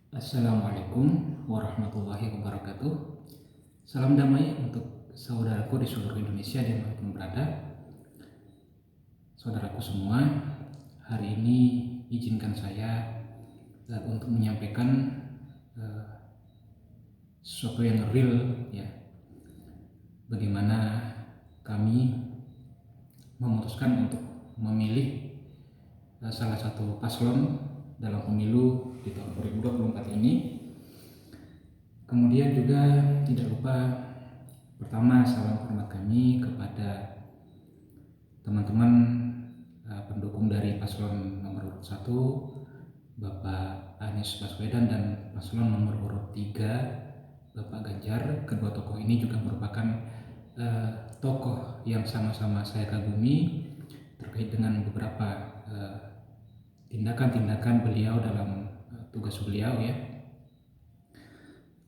Assalamualaikum warahmatullahi wabarakatuh. Salam damai untuk saudaraku di seluruh Indonesia dimanapun berada. Saudaraku semua, hari ini izinkan saya untuk menyampaikan sesuatu yang real, ya. Bagaimana kami memutuskan untuk memilih salah satu paslon dalam pemilu di tahun 2024 ini. Kemudian juga tidak lupa, pertama salam hormat kami kepada teman-teman pendukung dari paslon nomor urut 1 Bapak Anies Baswedan dan paslon nomor urut 3 Bapak Ganjar. Kedua tokoh ini juga merupakan tokoh yang sama-sama saya kagumi terkait dengan beberapa tindakan-tindakan beliau dalam tugas beliau, ya.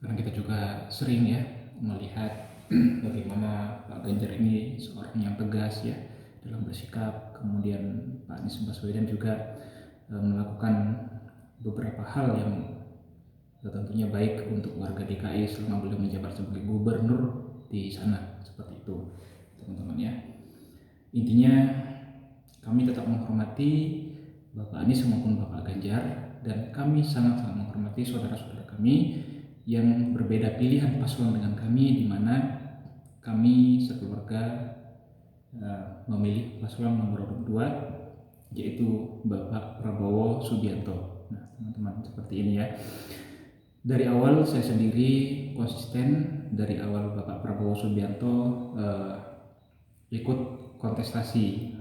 Karena kita juga sering, ya, melihat bagaimana Pak Ganjar ini seorang yang tegas, ya, dalam bersikap. Kemudian Pak Anies Baswedan juga melakukan beberapa hal yang tentunya baik untuk warga DKI selama beliau menjabat sebagai gubernur di sana, seperti itu, teman-teman, ya. Intinya kami tetap menghormati Bapak Anies maupun Bapak Ganjar, dan kami sangat-sangat menghormati saudara-saudara kami yang berbeda pilihan paslon dengan kami, di mana kami sekeluarga memilih paslon nomor 2, yaitu Bapak Prabowo Subianto. Nah, teman-teman, seperti ini, ya. Dari awal saya sendiri konsisten, dari awal Bapak Prabowo Subianto ikut kontestasi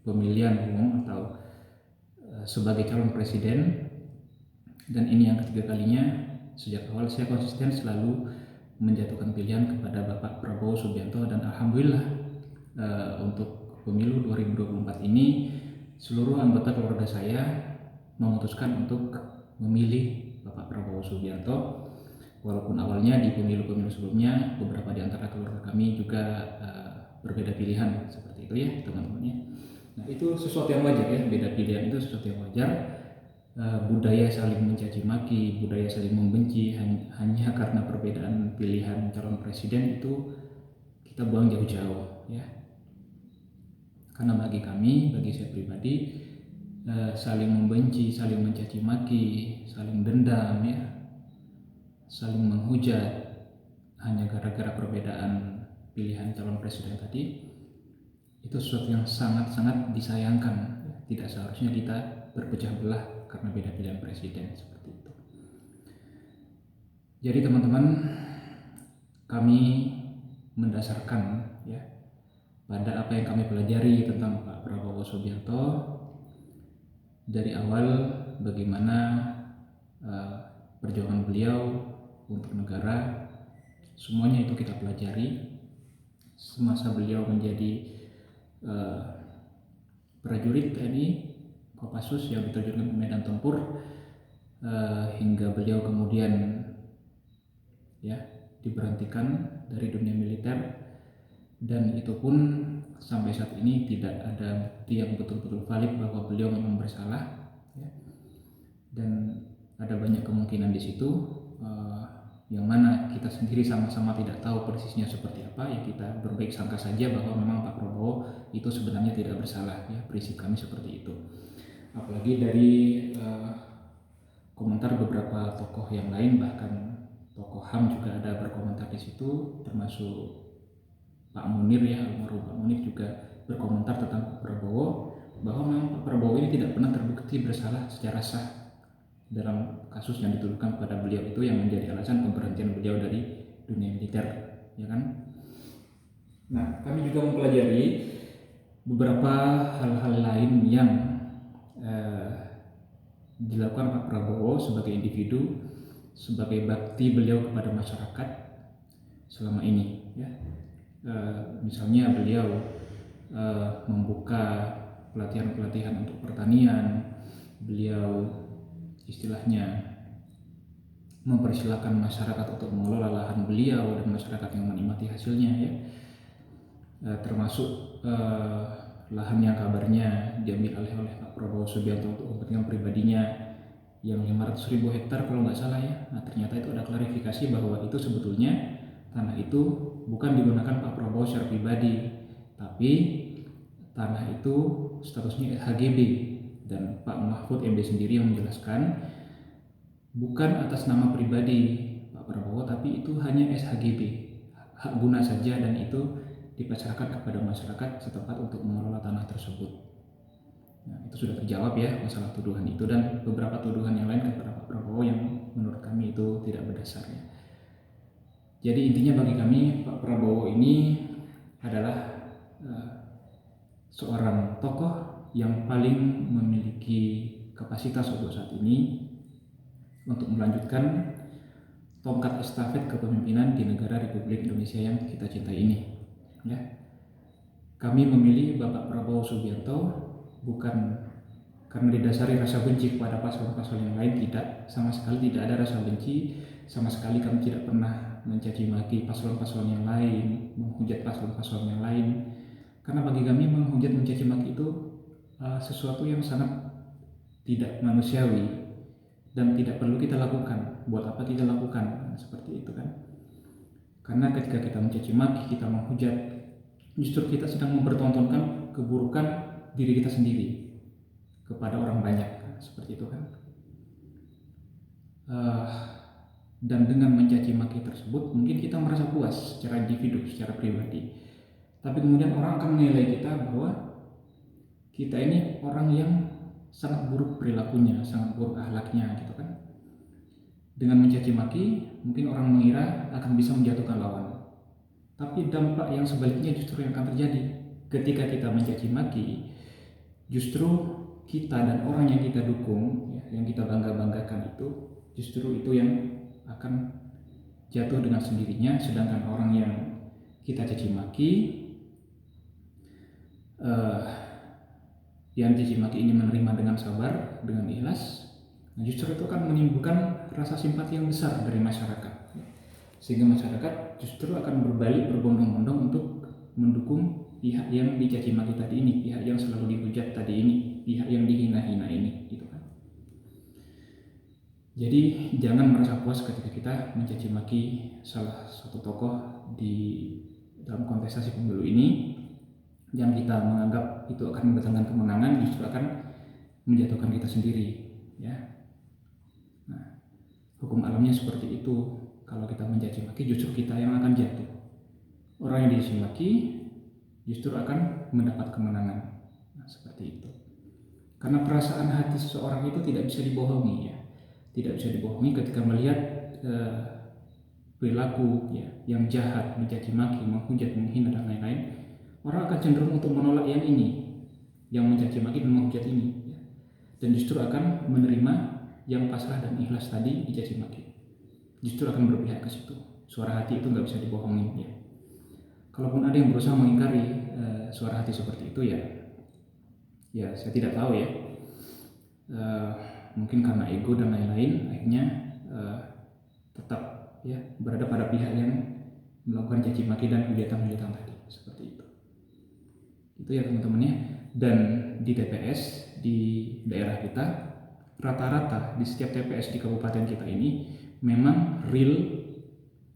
pemilihan umum atau sebagai calon presiden, dan ini yang ketiga kalinya. Sejak awal saya konsisten selalu menjatuhkan pilihan kepada Bapak Prabowo Subianto, dan alhamdulillah untuk pemilu 2024 ini seluruh anggota keluarga saya memutuskan untuk memilih Bapak Prabowo Subianto. Walaupun awalnya di pemilu-pemilu sebelumnya beberapa di antara keluarga kami juga berbeda pilihan, seperti itu, ya, teman-teman, ya. Nah, itu sesuatu yang wajar, ya. Beda pilihan itu sesuatu yang wajar. Budaya saling mencaci maki, budaya saling membenci hanya karena perbedaan pilihan calon presiden itu kita buang jauh-jauh, ya. Karena bagi kami, bagi saya pribadi, saling membenci, saling mencaci maki, saling dendam, ya, saling menghujat hanya gara-gara perbedaan pilihan calon presiden tadi, itu sesuatu yang sangat-sangat disayangkan, ya. Tidak seharusnya kita berpecah belah karena beda pilihan presiden, seperti itu. Jadi teman-teman, kami mendasarkan, ya, pada apa yang kami pelajari tentang Pak Prabowo Subianto dari awal, bagaimana perjuangan beliau untuk negara, semuanya itu kita pelajari semasa beliau menjadi prajurit TNI Kopassus yang diterjunkan ke medan tempur, hingga beliau kemudian, ya, diberhentikan dari dunia militer, dan itu pun sampai saat ini tidak ada bukti yang betul-betul valid bahwa beliau memang bersalah, ya. Dan ada banyak kemungkinan di situ, yang mana kita sendiri sama-sama tidak tahu persisnya seperti apa, ya. Kita berbaik sangka saja bahwa memang Pak Prabowo itu sebenarnya tidak bersalah, ya. Prinsip kami seperti itu. Apalagi dari komentar beberapa tokoh yang lain, bahkan tokoh HAM juga ada berkomentar di situ, termasuk Pak Munir, ya, almarhum Pak Munir juga berkomentar tentang Pak Prabowo, bahwa memang Pak Prabowo ini tidak pernah terbukti bersalah secara sah dalam kasus yang dituduhkan pada beliau itu, yang menjadi alasan pemberhentian beliau dari dunia militer, ya kan. Nah, kami juga mempelajari beberapa hal-hal lain yang dilakukan Pak Prabowo sebagai individu, sebagai bakti beliau kepada masyarakat selama ini, ya. Misalnya beliau membuka pelatihan-pelatihan untuk pertanian, beliau istilahnya mempersilahkan masyarakat untuk mengelola lahan beliau dan masyarakat yang menikmati hasilnya, ya. Termasuk lahan yang kabarnya diambil oleh Pak Prabowo Subianto untuk kepentingan pribadinya, yang 500.000 hektar kalau nggak salah ya. Nah ternyata itu ada klarifikasi bahwa itu sebetulnya tanah itu bukan digunakan Pak Prabowo secara pribadi, tapi tanah itu statusnya HGB, dan Pak Mahfud MD sendiri yang menjelaskan bukan atas nama pribadi Pak Prabowo, tapi itu hanya SHGB, hak guna saja, dan itu dipasarkan kepada masyarakat setempat untuk mengelola tanah tersebut. Nah, itu sudah terjawab ya masalah tuduhan itu dan beberapa tuduhan yang lain kepada Pak Prabowo yang menurut kami itu tidak berdasar ya. Jadi intinya bagi kami Pak Prabowo ini adalah seorang tokoh yang paling memiliki kapasitas untuk saat ini untuk melanjutkan tongkat estafet kepemimpinan di negara Republik Indonesia yang kita cintai ini. Ya. Kami memilih Bapak Prabowo Subianto bukan karena didasari rasa benci kepada paslon-paslon yang lain, tidak, sama sekali tidak ada rasa benci, sama sekali kami tidak pernah mencaci maki paslon-paslon yang lain, menghujat paslon-paslon yang lain, karena bagi kami menghujat mencaci maki itu sesuatu yang sangat tidak manusiawi dan tidak perlu kita lakukan. Buat apa kita lakukan seperti itu kan? Karena ketika kita mencaci maki, kita menghujat, justru kita sedang mempertontonkan keburukan diri kita sendiri kepada orang banyak, seperti itu kan. Dan dengan mencaci maki tersebut mungkin kita merasa puas secara individu, secara pribadi, tapi kemudian orang akan menilai kita bahwa kita ini orang yang sangat buruk perilakunya, sangat buruk akhlaknya gitu kan. Dengan mencaci maki mungkin orang mengira akan bisa menjatuhkan lawan, tapi dampak yang sebaliknya justru yang akan terjadi. Ketika kita mencaci maki, justru kita dan orang yang kita dukung, ya, yang kita bangga-banggakan itu, justru itu yang akan jatuh dengan sendirinya. Sedangkan orang yang kita caci maki, yang caci maki ini menerima dengan sabar, dengan ikhlas, nah justru itu akan menimbulkan rasa simpati yang besar dari masyarakat, sehingga masyarakat justru akan berbalik berbondong-bondong untuk mendukung pihak yang dicaci maki tadi ini, pihak yang selalu dihujat tadi ini, pihak yang dihina-hina ini, gitu kan. Jadi jangan merasa puas ketika kita mencaci maki salah satu tokoh di dalam kontestasi pemilu ini, yang kita menganggap itu akan mendatangkan kemenangan, justru akan menjatuhkan kita sendiri, ya. Nah, hukum alamnya seperti itu. Kalau kita mencaci maki, justru kita yang akan jatuh. Orang yang dicaci maki justru akan mendapat kemenangan. Nah, seperti itu. Karena perasaan hati seseorang itu tidak bisa dibohongi, ya. Tidak bisa dibohongi ketika melihat perilaku ya, yang jahat, mencaci maki, menghujat, menghina dan lain-lain. Orang akan cenderung untuk menolak yang ini, yang mencaci maki dan menghujat ini, ya. Dan justru akan menerima yang pasrah dan ikhlas tadi dicaci maki. Justru akan berpihak ke situ. Suara hati itu nggak bisa dibohongi, ya. Kalaupun ada yang berusaha mengingkari suara hati seperti itu, ya saya tidak tahu ya. Mungkin karena ego dan lain-lain, akhirnya tetap ya berada pada pihak yang melakukan caci maki dan hujatan-hujatan tadi, seperti itu. Itu ya teman-teman ya. Dan di TPS di daerah kita, rata-rata di setiap TPS di kabupaten kita ini memang real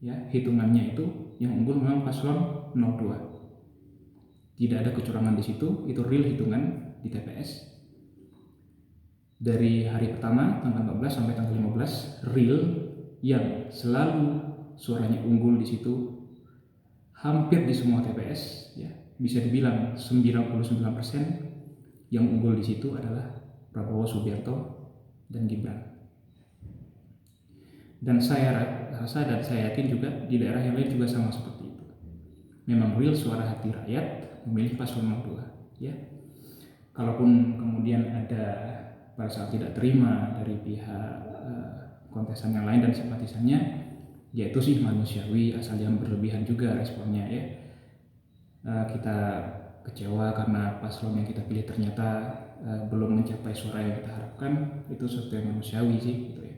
ya, hitungannya itu yang unggul memang paslon 02. Tidak ada kecurangan di situ, itu real hitungan di TPS. Dari hari pertama tanggal 14 sampai tanggal 15 real yang selalu suaranya unggul di situ hampir di semua TPS, ya. Bisa dibilang 99% yang unggul di situ adalah Prabowo Subianto dan Gibran. Dan saya rasa dan saya yakin juga di daerah yang lain juga sama seperti itu. Memang real suara hati rakyat memilih paslon 02, ya. Kalaupun kemudian ada pada saat tidak terima dari pihak kontestan yang lain dan simpatisannya, ya itu sih manusiawi, asal yang berlebihan juga responnya ya. Kita kecewa karena paslon yang kita pilih ternyata belum mencapai suara yang kita harapkan, itu sesuatu yang manusiawi sih gitu ya.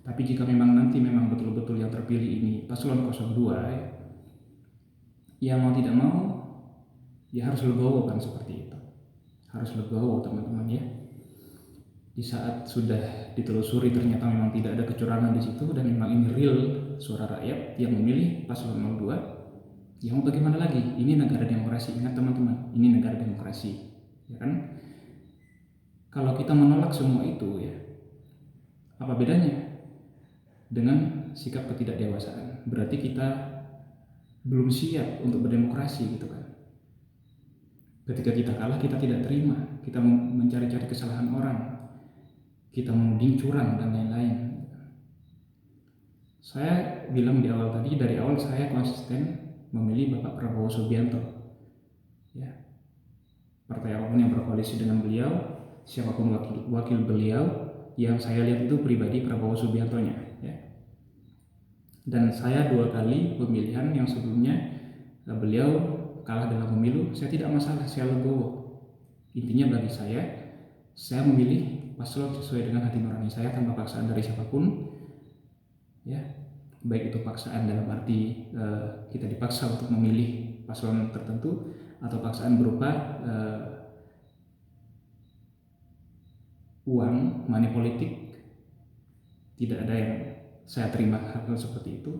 Tapi jika memang nanti memang betul-betul yang terpilih ini paslon 02 ya, yang mau tidak mau ya harus legowo kan, seperti itu. Harus legowo teman-teman ya. di saat sudah ditelusuri ternyata memang tidak ada kecurangan di situ dan memang ini real suara rakyat yang memilih paslon 02, ya mau bagaimana lagi? Ini negara demokrasi, ingat teman-teman, ini negara demokrasi, ya kan? Kalau kita menolak semua itu, ya apa bedanya dengan sikap ketidakdewasaan? Berarti kita belum siap untuk berdemokrasi gitu kan. Ketika kita kalah, kita tidak terima, kita mencari-cari kesalahan orang, kita menuding curang dan lain-lain. Saya bilang di awal tadi, dari awal saya konsisten memilih Bapak Prabowo Subianto. Ya, partai apapun yang berkoalisi dengan beliau, siapapun wakil beliau, yang saya lihat itu pribadi Prabowo Subiantonya. Ya. Dan saya 2 kali pemilihan yang sebelumnya beliau kalah dalam pemilu, saya tidak masalah, saya legowo. Intinya bagi saya memilih paslon sesuai dengan hati nurani saya tanpa paksaan dari siapapun. Ya, baik itu paksaan dalam arti kita dipaksa untuk memilih paslon tertentu atau paksaan berupa uang, money politik, tidak ada yang saya terima hal seperti itu.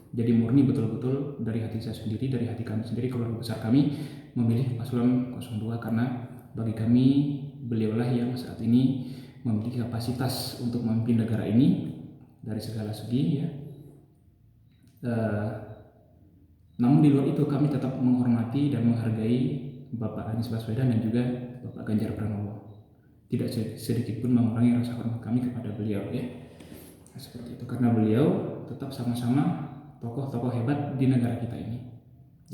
Jadi murni betul-betul dari hati saya sendiri, dari hati kami sendiri, keluarga besar kami memilih paslon 02 karena bagi kami beliaulah yang saat ini memiliki kapasitas untuk memimpin negara ini dari segala segi, ya. Namun di luar itu kami tetap menghormati dan menghargai Bapak Anies Baswedan dan juga Bapak Ganjar Pranowo. Tidak sedikit pun mengurangi rasa hormat kami kepada beliau, ya. Nah, seperti itu, karena beliau tetap sama-sama tokoh-tokoh hebat di negara kita ini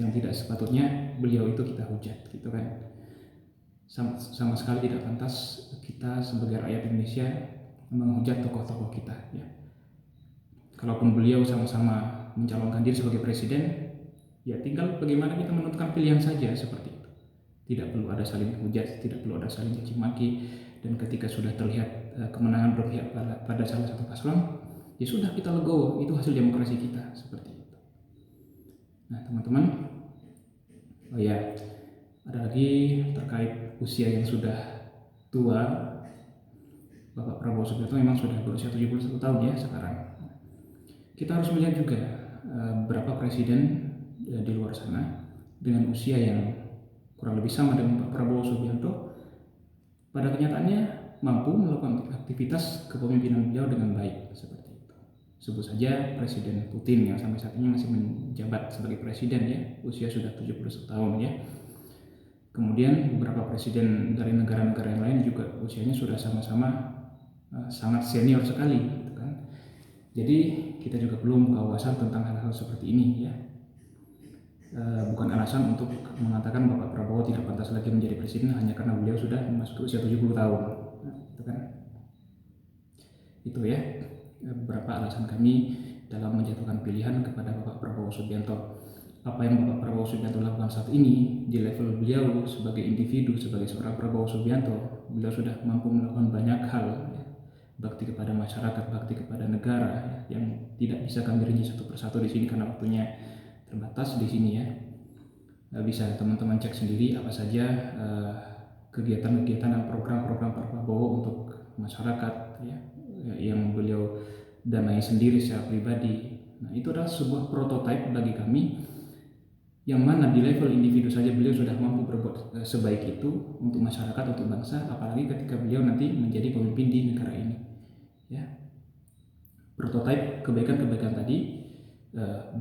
yang tidak sepatutnya beliau itu kita hujat, gitu kan. Sama sekali tidak pantas kita sebagai rakyat Indonesia menghujat tokoh-tokoh kita, ya. Kalaupun beliau sama-sama mencalonkan diri sebagai presiden, ya tinggal bagaimana kita menentukan pilihan saja, seperti itu. Tidak perlu ada saling hujat, tidak perlu ada saling caci maki, dan ketika sudah terlihat kemenangan berpihak pada salah satu paslon, ya sudah, kita legowo, itu hasil demokrasi kita, seperti itu. Nah teman-teman, oh ya, ada lagi terkait usia yang sudah tua. Bapak Prabowo Subianto memang sudah berusia 71 tahun ya sekarang. Kita harus melihat juga berapa presiden di luar sana dengan usia yang kurang lebih sama dengan Pak Prabowo Subianto, pada kenyataannya mampu melakukan aktivitas kepemimpinan beliau dengan baik, seperti itu. Sebut saja Presiden Putin yang sampai saat ini masih menjabat sebagai presiden, ya, usia sudah 71 tahun, ya. Kemudian beberapa presiden dari negara-negara yang lain juga usianya sudah sama-sama sangat senior sekali, gitu kan. Jadi kita juga belum kewawasan tentang hal-hal seperti ini, ya. Bukan alasan untuk mengatakan Bapak Prabowo tidak pantas lagi menjadi presiden hanya karena beliau sudah memasuki usia 70 tahun. Nah, itu kan. Itu ya beberapa alasan kami dalam menjatuhkan pilihan kepada Bapak Prabowo Subianto. Apa yang Bapak Prabowo Subianto lakukan saat ini di level beliau sebagai individu, sebagai seorang Prabowo Subianto, beliau sudah mampu melakukan banyak hal, ya. Bakti kepada masyarakat, bakti kepada negara, ya, yang tidak bisa kami rinci satu persatu di sini karena waktunya terbatas di sini, ya. Bisa teman-teman cek sendiri apa saja kegiatan-kegiatan dan program-program Pak Prabowo untuk masyarakat, ya, yang beliau danai sendiri secara pribadi. Nah, itu adalah sebuah prototipe bagi kami, yang mana di level individu saja beliau sudah mampu berbuat sebaik itu untuk masyarakat, untuk bangsa, apalagi ketika beliau nanti menjadi pemimpin di negara ini, ya. Prototipe kebaikan-kebaikan tadi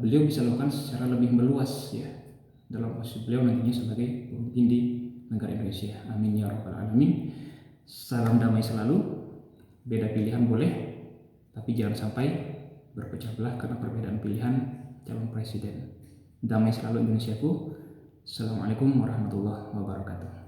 beliau bisa lakukan secara lebih meluas, ya, dalam posisi beliau nantinya sebagai pemimpin di negara Indonesia. Amin ya rabbal alamin. Salam damai selalu. Beda pilihan boleh, tapi jangan sampai berpecah belah karena perbedaan pilihan calon presiden. Damai selalu Indonesiaku. Assalamualaikum warahmatullahi wabarakatuh.